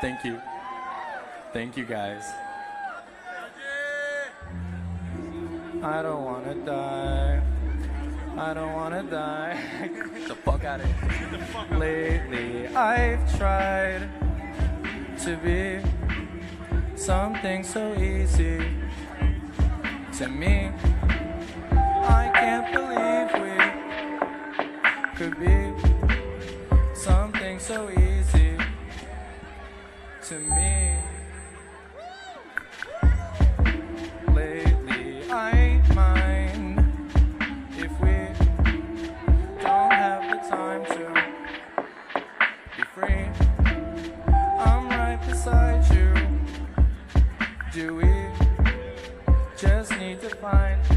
Thank you. Thank you, guys. I don't wanna die. I don't wanna die. Get the fuck out of here. Lately, I've tried to be something so easy to me. I can't believe we could be something so easy to me. Lately, I mind if we don't have the time to be free. I'm right beside you. Do we just need to find